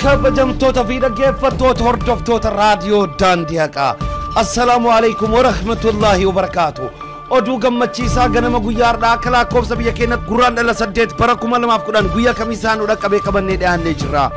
kabajamtoota fi dhaggeeffattoota hordoftoota raadiyoo Daandiyaa. Assalaamu alaykum wa rahmatullahi wa barakaatuh. Oduu gammachiisaa ganama guyyaadhaa akka lakkoofsa biyya keenya guraandhala 8 bara 2010 guyyaa kamiisaan dhaqqabee qabannee dhiyaannee jirra.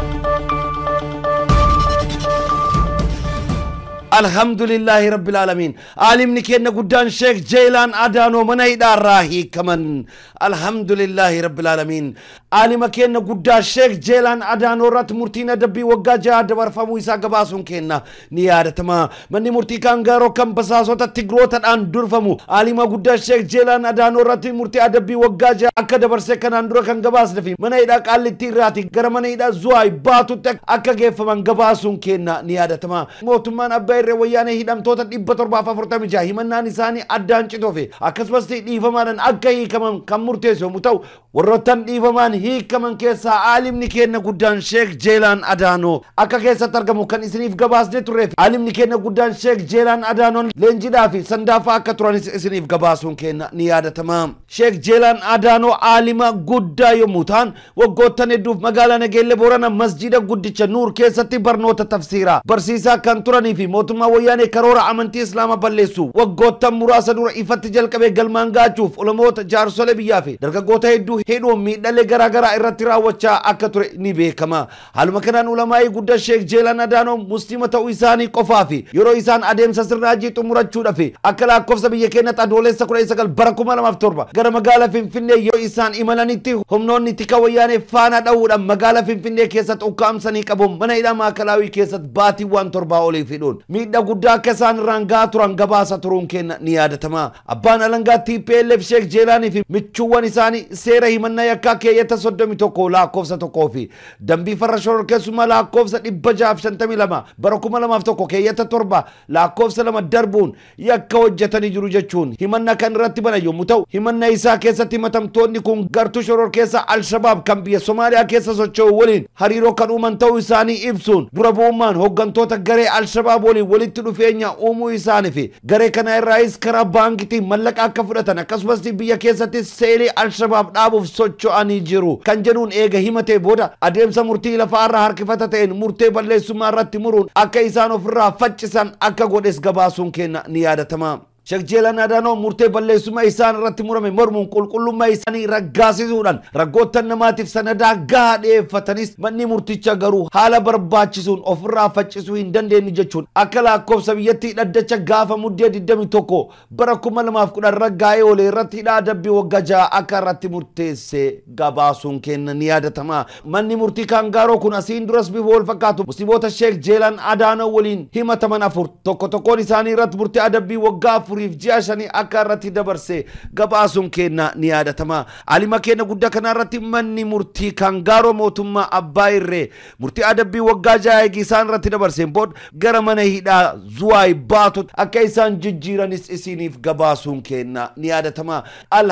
Alhamdulillahi rabbil alamin. Alimni keenya guddaan Sheikh Jeelaan Adaanoo mana hidhaarraa hiikaman. Alhamdulillahi rabbil alamin. Alima keenya guddaa Sheikh Jeelaan Adaanoo irratti murtiin adabbii waggaa 6 dabarfamuu isaa gabaasuun keenya ni yaadatama. Manni murtii Kaangaaroo kan basaasota Tigrootaadhaan durfamu alima guddaa Sheikh Jeelaan Adaanoo irratti murtii adabbii waggaa 6 akka dabarsee kanaan dura kan gabaasne fi mana hidhaa Qaallittii irraati gara mana hidhaa Zuwaay baatutti akka geeffaman gabaasuun keenya ni yaadatama. Mootummaan Abbaa Wayyaanee hidhamtoota 746 himannaan isaanii addaan citoofe akkasumas dhiifamaadhaan akka hiikaman kan murteessu yommuu ta'u warroottan dhiifamaan hiikaman keessaa alimni keenya guddaan Sheikh Jeelaan Adaanoo akka keessatti argamu kan isiniif gabaasne turreef alimni keenya guddaan Sheikh Jeelaan Adaanoon leenjidhaa fi sandaafaa akka turanis isiniif gabaasuun keenya ni yaadatama. Sheikh Jeelaan Adaanoo alima guddaa yommuu ta'an waggoottan hedduuf magaalaa Nageellee Boorana masjida guddicha Nuur keessatti barnoota tafsiiraa barsiisaa kan turanii fi mootummaa wayyaanee karoora amantii islaamaa balleessu waggoottan muraasa dura ifatti jalqabee galmaan gaachuuf ulamoota jaarsolee biyyaa fi dargaggoota hedduu hidhuun miidhalee garaagaraa irratti raawwachaa akka ture ni beekama. Haaluma kanaan ulamaa'ii guddaa Sheikh Jeelaan Adaanoo muslima ta'uu isaanii qofaa fi yeroo isaan adeemsa sirna hajjii xumurachuudhaaf akka lakkoofsa biyya keenyatti adoolessa 19 bara 2007 gara magaalaa Finfinnee yoo isaan imalanitti humnoonni tika wayyaanee faana dha'uudhaan magaalaa Finfinnee keessatti ukkaamsanii qabuun mana hidhaa Maakalaawii keessatti baatiiwwan 7 oliif hidhuun miidhaa guddaa akka isaan rangaa turan gabaasa turuun keenya ni yaadatama. Abbaan alangaa TPLF Sheikh Jeelaanii fi michuuwwan isaanii seera himannaa yakkaa keeyyata 31 lakkoofsa 1 fi dambii farra shororkeessummaa lakkoofsa 652 bara 2001 keeyyata 7 lakkoofsa 2 darbuun yakka hojjetanii jiru jechuun himannaa kan irratti banan yommuu ta'u himannaa isaa keessatti himatamtoonni kun gartuu shororkeessa Al-Shabaab kan biyya Somaaliyaa keessa socho'u waliin hariiroo kan uuman ta'uu isaanii ibsuun dura bu'ummaan hooggantoota garee Al-Shabaab waliin walitti dhufeenya uumuu isaanii fi garee kana irraayis karaa baankitii mallaqa akka fudhatan akkasumas biyya keessatti seelii Al-Shabaab dhaabuuf socho'anii jiru kan jedhuun eega himatee booda adeemsa murtii lafaa irraa harkifata ta'een murtee balleessummaa irratti muruun akka isaan ofirraa faccisan akka godhes gabaasuun keenya ni yaadatama. Sheikh Jeelaan Adaanoo murtee balleessummaa isaan irratti murame mormuun qulqullummaa isaanii raggaasisuudhaan raggoottan namaatiif sanadaa gahaa dhiyeeffatanis manni murticha garuu haala barbaachisuun ofirraa faccisuu hin dandeenye jechuun akka lakkoofsa biyyattii dhaddacha gaafa muddee 21 bara 2010 raggaa'ee olee irratti hidhaa adabbii waggaa 6 akka irratti murteesse gabaasuun keenya ni yaadatama. Manni murtii Kaangaaroo kun asiin duras bifa wal fakkaatu musliimoota Sheikh Jeelaan Adaanoo waliin himataman 4 tokkoon isaanii irratti murtee adabbii waggaa 4 ji'a 5 akka irratti dabarse gabaasuun keenya ni yaadatama. Alima keenya guddaa kana irratti manni murtii Kaangaaroo mootummaa Abbaa Irree murtii adabbii waggaa 6 isaan irratti dabarseen booda gara mana hidhaa Zuwaay baatutti akka isaan jijjiiranis isiniif gabaasuun keenya ni yaadatama.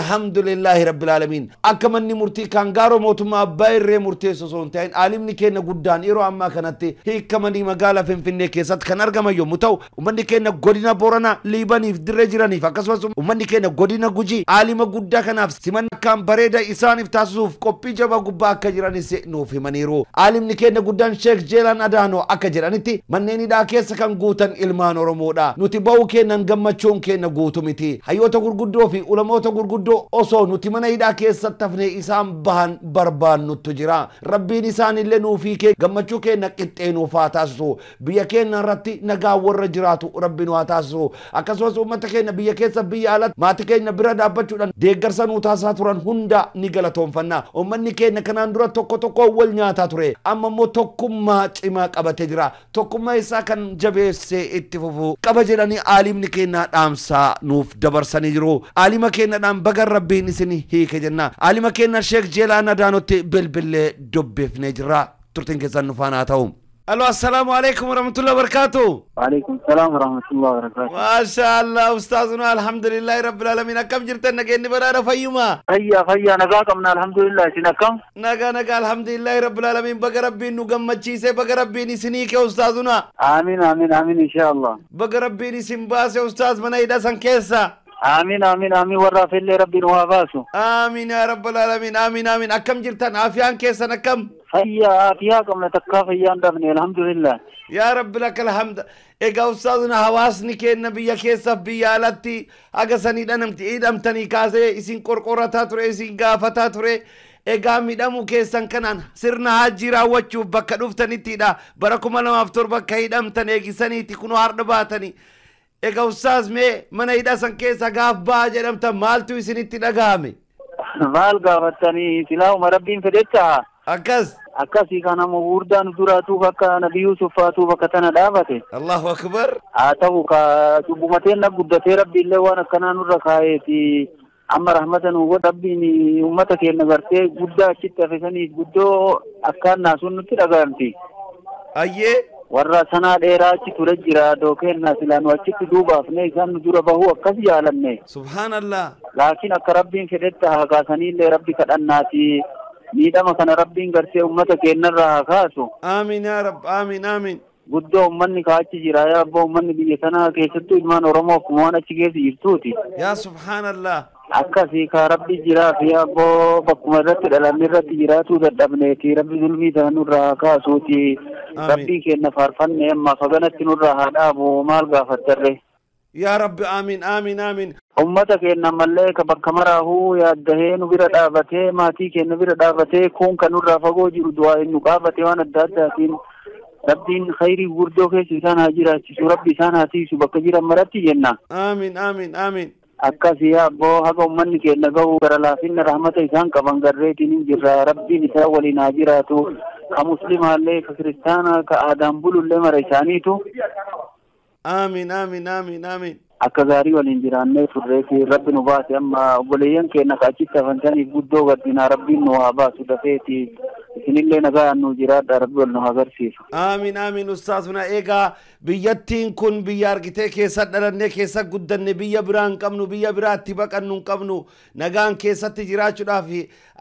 Alhamdulillahi rabbil alamin. Akka manni murtii Kaangaaroo mootummaa Abbaa Irree murteessu osoo hin ta'in alimni keenya guddaan yeroo ammaa kanatti hiikamanii magaalaa Finfinnee keessatti kan argaman yommuu ta'u uummanni keenya godina Booranaa Liibaniif dirree jiraniif akkasumas uummanni keenya godina Gujii alima guddaa kanaaf simannaa kan bareeda isaaniif taasisuuf qophii jabaa gubbaa akka jiranis nuuf himaniiru. Alimni keenya guddaan Sheikh Jeelaan Adaanoo akka jedhanitti manneen hidhaa keessa kan guutan ilmaan Oromoodha. Nuti ba'uu keenyan gammachuun keenya guutu miti. Hayyoota gurguddoo fi ulamoota gurguddoo osoo nuti mana hidhaa keessatti hafnee isaan bahan barbaannutu jira. Rabbiin isaanillee nuufii kee gammachuu keenya qixxee nuuf haa taasisu. Biyya keenya irratti nagaa warra jiraatu Rabbiin haa taasisu. Akkasumas uummata keenya biyya keessa biyya alatti maatii keenya bira dhaabbachuudhaan deeggarsa nuu taasisaa turan hunda ni galatoonfanna. Uummanni keenya kanaan dura tokko wal nyaataa ture amma immoo tokkummaa cimaa qabatee jira. Tokkummaa isaa kan jabeessee itti fufu qaba jedhanii alimni keenya dhaamsaa nuuf dabarsanii jiru. Alima keenyadhaan baga Rabbiin isin hiike jenna. Alima keenya Sheikh Jeelaan Adaanootti bilbilee dubbifnee jira. Turtiin keessan nu faana haa ta'u. الو السلام عليكم ورحمة الله وبركاته. وعليكم السلام ورحمة الله وبركاته. ما شاء الله أستاذنا الحمد لله رب العالمين. كم جرتنا نجيني برا فيما؟ فيا نجاكم من الحمد لله سنكم. نجا الحمد لله رب العالمين. بقى ربي نجم مجلسه بقى ربي نسنيك يا أستاذنا. آمين آمين آمين إن شاء الله. بقى ربي نسنباس يا أستاذ من أيدا سنكيسا. آمين آمين آمين ورا في اللي ربي نوافاسو آمين يا رب العالمين آمين آمين أكم جرتان عافيان كيسان أكم فيا فياكم لتكا فيا دفني الحمد لله يا رب لك الحمد إيجا أستاذنا حواسني كأن بيا كيسا بيا لاتي أغساني دانمتي إدمتني كاسي إسين كوركورتا توري إسين غافتا توري إيجا ميدامو كيسان كنان سرنا هاجيرا وچو بكا دوفتني تيدا بركم الله مفتور بكا إدمتني إيجي ساني تكونو هارد باتني إيجا أستاذ مي من إيدا سان كيسا غاف باجة إدمتا مالتو إسيني تيدا غامي مال غافتني سلاو مربين فدتا أكس أكاسي كان مغوردان دراتو بكا نبي يوسف فاتو بكا تنا دابته الله أكبر آتاو كا جبومتين نقودتي ربي اللي وانا كنان الرخايتي أما رحمة وربيني أمتك نغرتي قدا شتا فسني قدو أكان ناسون نتلقانتي أيه warra sana dheeraachi ture jira dookeen nasilaan wachitti duubaafne isaan nu dura bahuu akkas jaalanne subhaanallah laakiin akka rabbiin fedhetti hakaasaniillee rabbi kadhannaati miidhama kana rabbiin gartee ummata keenyarraa hakaasu amiin yaa rab amiin amiin guddoo ummanni kaachi jira yaa abbaa ummanni biyya sanaa keessattuu ilmaan oromoo akkuma waan achi keessa jirtuuti yaa subhaanallah akkasii ka rabbi jiraa fi abboo bakkuma irratti dhalanne irratti jiraatuu dadhabneeti rabbi zulmii sana nurraa hakaasuuti rabbii keenya faarfanne amma faganatti nurraa haa dhaabu maal gaafattarre yaa rabbi amiin amiin amiin ummata keenya mallee ka bakka maraahuu yaaddahee nu bira dhaabatee maatii keenya bira dhaabatee kun kan nurraa fagoo jiru du'aa nu qaabate waan adda addaatiin rabbiin khayrii guddoo keessa isaan haa jiraachisu rabbi isaan haa tiisu bakka jiran maratti jenna amiin amiin amiin akkasii abboo haga ummanni keenya gahu gara laafinna rahmata isaan qaban garreetiin hin jirra rabbiin isaa waliin haa jiraatu ka muslimaallee ka kiristaana ka aadaan bulullee mara isaaniitu amiin amiin amiin amiin akka gaarii waliin jiraannee turreeti rabbi nu baase amma obboleeyyan keenya ka achitti hafantaniif guddoo gaddinaa rabbiin nu haa baasu dafeeti isinillee nagaan nu jiraadha rabbi wal nu agarsiisu amiin amiin ustaasuna eegaa biyyattiin kun biyya argitee keessa dhalannee keessa guddanne biyya biraa hin qabnu biyya biraatti baqannu hin qabnu nagaan keessatti jiraachuudhaaf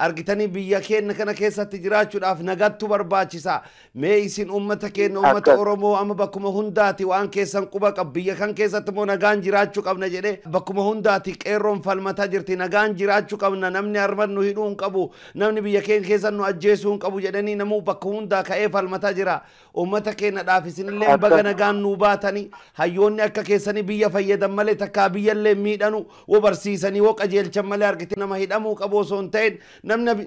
argitanii biyya keenya kana keessatti jiraachuudhaaf nagattu barbaachisa mee isin ummata keenya ummata oromoo amma bakkuma hundaati waan keessan quba qab biyya kan keessatti moo nagaan jiraachuu qabna jedhe bakkuma hundaati qeerroon falmataa jirti nagaan jiraachuu qabna namni arman nu hidhuu hin qabu namni biyya keenya keessa nu ajjeesuu hin qabu jedhanii namuu bakka hundaa ka'ee falmataa jira ummata keenya dhaaf isinillee baga nagaan nu baatanii hayyoonni akka keessanii biyya fayyadan malee takkaa biyyallee miidhanu wo barsiisanii wo qajeelchan malee argite nama hidhamuu qabu osoo hin ta'in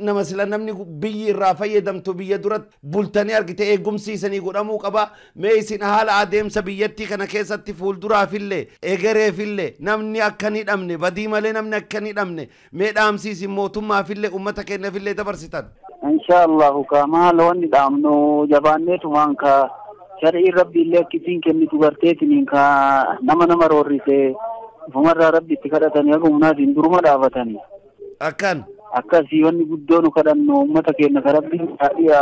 nama sila namni biyyi irraa fayyadamtu biyya duratti bultanii argite eegumsiisanii godhamuu qaba mee isin haala adeemsa biyyattii kana keessatti fuulduraafillee egereefillee namni akka hin hidhamne badii malee namni akka hin hidhamne mee dhaamsiisin mootummaafillee ummata keenyaafillee dabarsitan inshaallahu ka maal wanni dhaamnu jabaanneetumaan ka shar'i rabbi illee akkisiin kennitu garteetiniin ka nama roorrise ufumarraa rabbi itti kadhatanii haga humnaatiin duruma dhaabatanii akkan akkasii wanni guddoo nu kadhannu ummata keenya ka rabbiin haadhiya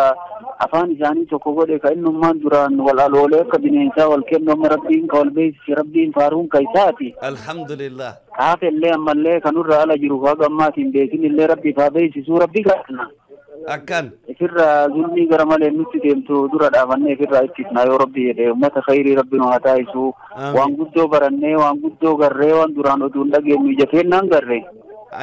afaan isaanii tokko godhe ka innummaan duraan wal aloolee akka bineensaa wal kennu amma rabbiin ka wal beeksise rabbiin faaruun ka isaati alhamdulillah kaafellee ammallee kanurra ala jiru haga ammaatiin beekin illee rabbi faa beeksisuu rabbi kadhanna akkan ifirra zulmii gara malee nutti deemtu dura dhaabannee ifirraa ittisna yoo rabbi jedhe ummata khayrii rabbi nu haa taa'isu waan guddoo barannee waan guddoo garree waan duraan oduun dhageenyu ija keennaan garree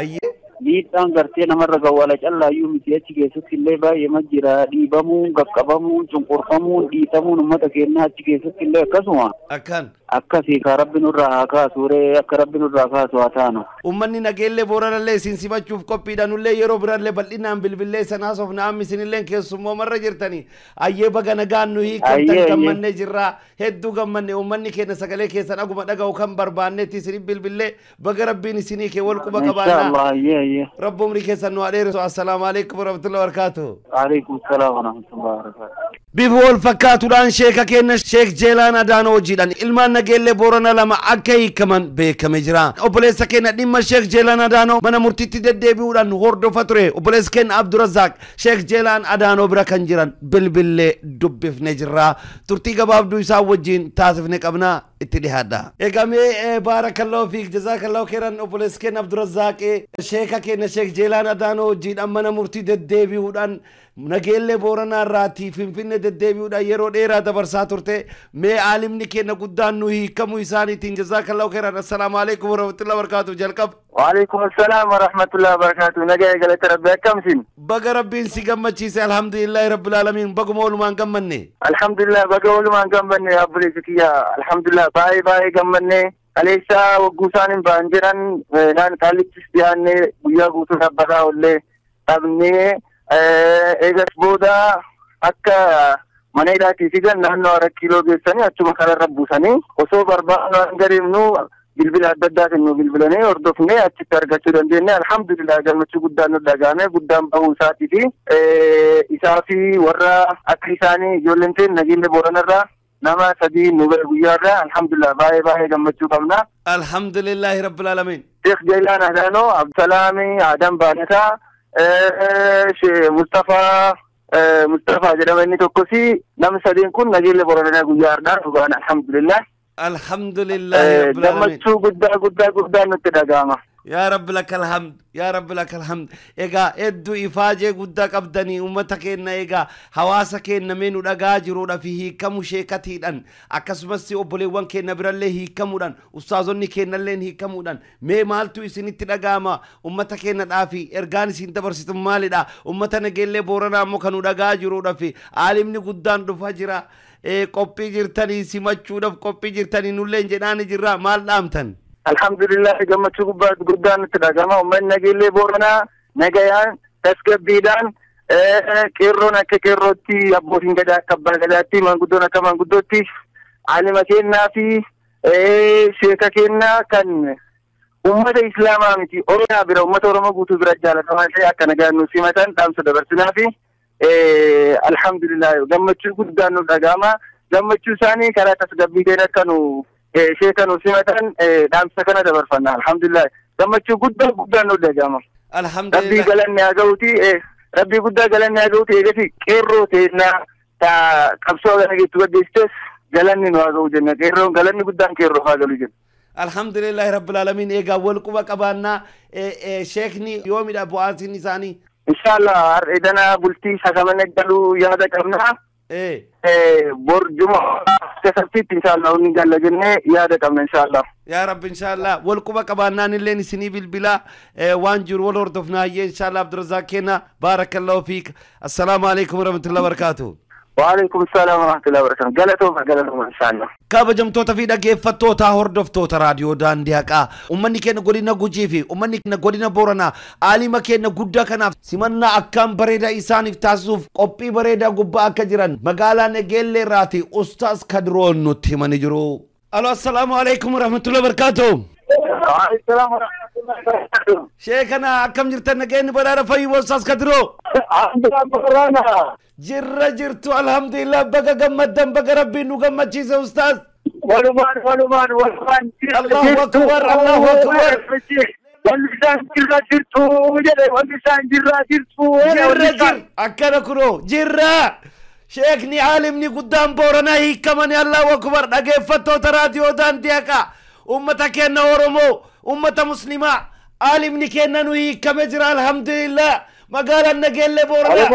ayyee miidhaan gartee namarra gawwaala callaayyuu miti achi keessatti illee baay'ee jira dhiibamuun qaqqabamuun cunqurfamuun dhiitamuun ummata keenyaa achi keessatti illee akkasuma akkan akkasii ka rabbi nurraa haa kaasuuree akka rabbi nurraa kaasu haa taanu ummanni nageellee booranallee isin simachuuf qophiidha nullee yeroo birallee bal'inaan bilbillee sanaas of naam isinillee keessummoo marra jirtanii ayyee baga nagaan nu hiikamtan gammannee jirraa hedduu gammanne ummanni keenya sagalee keessan aguma dhaga'u kan barbaannetti isinii bilbillee baga rabbiin isinii kee wal quba qabaannaa رب عمري كيسان وعليه السلام عليكم ورحمة الله وبركاته عليكم السلام ورحمة الله وبركاته بيفول فكاتو دان شيكا كينا شيك جيلان ادانو جيدان ilmaan nageelle boorana lama akka hiikaman beekame jira obboleessa keenya dhimma sheek jeelaan adaanoo mana murtiitti deddeebi'uudhaan hordofa ture obboleessa keenya abdurazaaq sheek jeelaan adaanoo bira kan jiran bilbillee dubbifne jirra turtii gabaabduu isaa wajjin taasifne qabna اتدهادا اقامي بارك الله فيك جزاك الله خيرا وبلسكين عبد الرزاق شيخا كينا شيخ جيلان ادانو جين امنا مرتي ددبي ودان نجيل بورنا راتي فين ددبي ودا يرو ديرا دبرسا ترته مي عالمني كينا قدان نوي كم يساني تين جزاك الله خيرا السلام عليكم ورحمة الله وبركاته جلكب وعليكم السلام ورحمة الله وبركاته نجاي قلت ربي كم سن بقى ربي سيقم تشيسي الحمد لله رب العالمين بقى مولو ما نقمني الحمد لله بقى مولو ما نقمني يا أبو ليسكيا الحمد لله باي باي قمني أليسا وقوسان بانجران نان كاليتش بياني ويا قوسو ربها ولي أبني eegas booda akka mana hidhaatii fi naannoo 4 kiiloo geessanii achuma kanarra buusanii osoo barbaadnaan gariimnu bilbila adda addaa kennu bilbilanii hordofnee achitti argachuu dandeenye alhamdulillah gammachuu guddaan nu dhagaame guddaan bahuu isaatii fi isaa fi warra akka isaanii ijoolleen ta'e nageenya booranarraa nama 3 nu bira guyyaarraa alhamdulillah baay'ee gammachuu qabna alhamdulillahi rabbil alamin Sheikh Jailan Adano Abdulsalami Adam Banata Mustafa jedhama inni tokkosi nama sadeen kun nageenya booranaa guyyaadhaan dhugaan alhamdulillah rabbil alamin gammachuu guddaa nutti dhaga'ama يا رب لك الحمد يا رب لك الحمد إيجا إدو إفاجة قد قبضني أمتك إن إيجا حواسك إن منو دجاجرو فيه كم شيء كثيرا أكسبسي أبولي وان كنا برله كمودان أستاذني كنا لين كمودان ما مالتو يسني تدعاما أمتك إن دافي إرجاني سنتبر ستم مالدا أمتنا جل بورنا مكانو دجاجرو فيه عالمني قدان دفاجرا كوبي جرتني سماچودف كوبي جرتني نولين جناني جرا مال دامتن alhamdulillah gammachuu guddaan nutti dhaga'ama uummanni nageellee booranaa nagayaan tasgabbiidhaan qeerroon akka qeerrootti abbootiin gadaa akka abbaa gadaatti manguddoon akka manguddootti alima kennaa fi sheeka kennaa kan ummata islaamaa miti oromoo bira ummata oromoo guutuu bira jaalatamaa ta'e akka nagaan nu simatan dhaamsa dabarsinaa fi alhamdulillah gammachuu guddaan nu dhaga'ama gammachuu isaanii karaa tasgabbiitiin akka nu sheeka nu simatan dhaamsa kana dabarfanna alhamdulillah gammachuu guddaan nu dhaga'ama alhamdulillah rabbii guddaa galanni haa ga'uuti eegati qeerroo teennaa ta qabsoo kana geettu gaggeessites galanni nu haa ga'u jenna qeerroon galanni guddaan qeerroo haa galu jenna alhamdulillah rabbil alamin eegaa wal quba qabaannaa sheekni yoomidha bu'aatiin isaanii inshallah har'eedana bultii sakamana galuu yaada qabnaa borjuma kasartitti inshallah inni galla jennee yaada qabna inshallah يا رب إن شاء الله والقبة كبارنا اللي نسني بالبلا وانجر والوردفنا إن شاء الله عبد الرزاق كنا بارك الله فيك السلام عليكم ورحمة الله وبركاته وعليكم السلام ورحمة الله وبركاته قالتهم إن شاء الله كابجم توتا في دقيقة فتوتا هردف توتا راديو دان ديكا أمني كنا قولنا قجيفي أمني كنا قولنا بورنا عالما كنا قدا كنا سمنا أكام بريدا إسان افتاسوف قبي بريدا قبا أكجران مقالا نجيل راتي أستاذ كدرون نتي منجرو الو السلام عليكم ورحمة الله وبركاته وعليكم السلام ورحمة الله وبركاته شيخنا كم جرت نجين بدار في وصاص كدرو الحمد لله بخيرانا جرتو الحمد لله بقى جمدن بقى ربي نجمد شيء أستاذ ولمان الله أكبر الله أكبر واللسان جرتو واللسان جرتو أكنا كرو شيخني عالمني قدام بورنا هي كمان الله أكبر نجفتو تراديو دان ديكا أمتك كنا ورمو أمة مسلمة عالمني كنا نوي كمجرى الحمد لله ما قال النجيل بورنا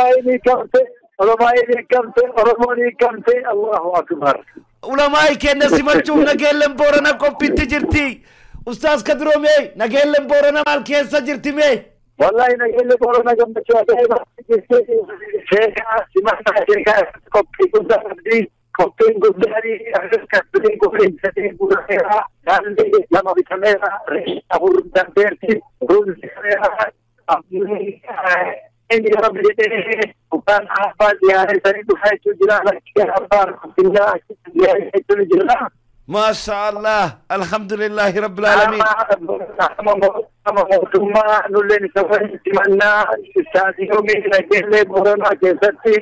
علماء كمتي الله أكبر علماء كنا سمعتوا نجيل بورنا كوبي تجرتي أستاذ كدرومي نجيل بورنا مالكيس سجرتي مي والله نجيل بورنا جنب شوية شيخا سمعت شيخا كوبي قدامي كوبي قدامي كوبي قدامي لما بكاميرا أقول دانتيرتي رول كاميرا إني رب جدي وكان أحفاد يا سيد حيث جلالك يا أبار بالله يا حيث جلالك ما شاء الله الحمد لله رب العالمين ثم نلين سوي سمعنا استاذ يومي نجيل بورنا كيستي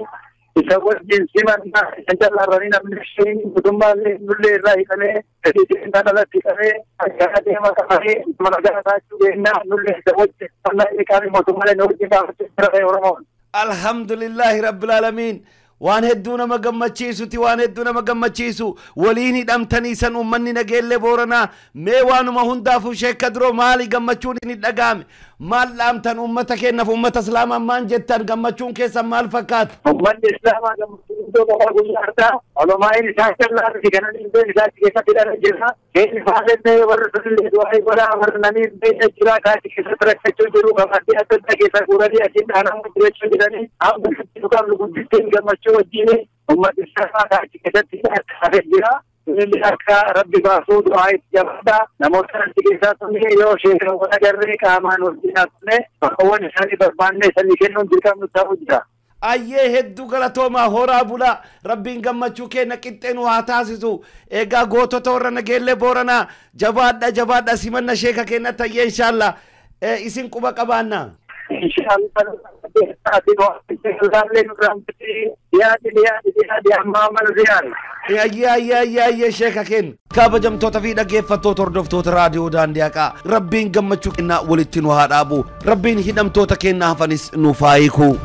يسوي سمعنا إن شاء الله رأينا من الشيء ثم نلين رأي كله تدين أنا لا تكره أجا ما كره ما أجا تاجينا نلين سوي أنا إكاني ما ثم نلين نوجي ما تكره ورمون الحمد لله رب العالمين waan hedduu nama gammachiisuti waan hedduu nama gammachiisu waliin hidhamtanii san ummanni nageellee Booranaa mee waanuma hundaafuu Sheek Kadiroo maali gammachuun ni dhagaame maal dhaamtan ummata keenyaaf ummata islaamaa maan jettan gammachuun keessan maal fakkaata ummanni islaamaa gammachuun guyyaa guyyaadhaa olumaan isaa callaa fi kanan illee isaa keessatti dhala jira keenya faalenne warra sunillee du'aa godhaa warra namni illee jira kaati keessatti rakkachuu jiru qamadii adda addaa keessa guuranii achiin dhaanamu jirachuu jedhanii amma qablu guddittiin gammachuu wajjin ummata islaamaa kaati keessatti akka jira inni akka rabbi baasuu du'aa itti jabaadha namoota achi keessaa tunne yoo sheekawwan agarree qaamaan wajjin haasne bakkawwan isaanii barbaanne isaanii kennuun dirqamnu ta'uu jira. Ayyee hedduu galatooma horaa bulaa rabbiin gammachuu keenya qixxeenu haa taasisu egaa gootota warra nageellee Booranaa jabaadha simanna sheeka keenya tayyee inshallah isin quba qabaanna. يا شيخ أكين كابجم توتفيدا كيف فتوتر دفتوت راديو داندياكا ربين قمتشو كنا ولتين وهاد أبو ربين هدم توتا كنا فنس نفايكو